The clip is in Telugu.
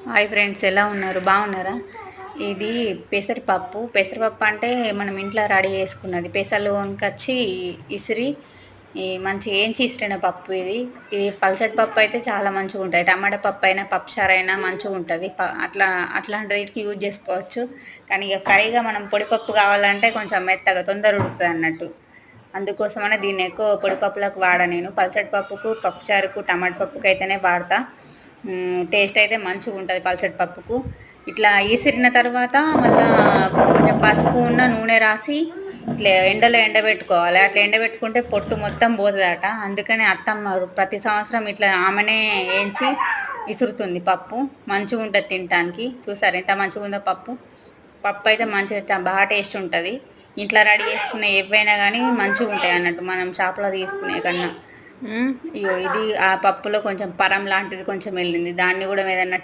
హాయ్ ఫ్రెండ్స్, ఎలా ఉన్నారు? బాగున్నారా? ఇది పెసరపప్పు అంటే మనం ఇంట్లో రెడీ చేసుకున్నది. పెసలు వంకొచ్చి ఇసిరి మంచి ఏంచి ఇసిరిన పప్పు ఇది. ఇది పల్చటి పప్పు అయితే చాలా మంచిగా ఉంటుంది. టమాటా పప్పు అయినా పప్పుచారు అయినా మంచిగా ఉంటుంది. అట్లాంటి వీటికి యూజ్ చేసుకోవచ్చు. కానీ ఇక ఫ్రైగా మనం పొడిపప్పు కావాలంటే కొంచెం మెత్తగా తొందర ఉడుకుతుంది అన్నట్టు. అందుకోసమనే దీన్ని ఎక్కువ పొడిపప్పులకు వాడా నేను. పల్చటి పప్పుకు, పప్పుచారుకు, టమాటా పప్పుకు అయితేనే వాడతా. టేస్ట్ అయితే మంచిగా ఉంటుంది పల్చటి పప్పుకు. ఇట్లా ఈసిరిన తర్వాత మళ్ళా కొంచెం పసుపు నూనె రాసి ఇట్లా ఎండలో ఎండబెట్టుకోవాలి. అట్లా ఎండబెట్టుకుంటే పొట్టు మొత్తం పోతుందట. అందుకని అత్తమ్మ ప్రతి సంవత్సరం ఇట్లా ఆమెనే వేయించి ఇసురుతుంది పప్పు. మంచిగా ఉంటుంది తినడానికి. చూసారు ఎంత మంచిగా ఉందో పప్పు. పప్పు అయితే మంచిగా బాగా టేస్ట్ ఉంటుంది. ఇంట్లో రెడీ చేసుకునే ఏవైనా కానీ మంచిగా ఉంటాయి అన్నట్టు మనం షాప్లో తీసుకునే కన్నా. ఇగో ఇది ఆ పప్పులో కొంచెం పరం లాంటిది కొంచెం వెళ్ళింది. దాన్ని కూడా ఏదన్నా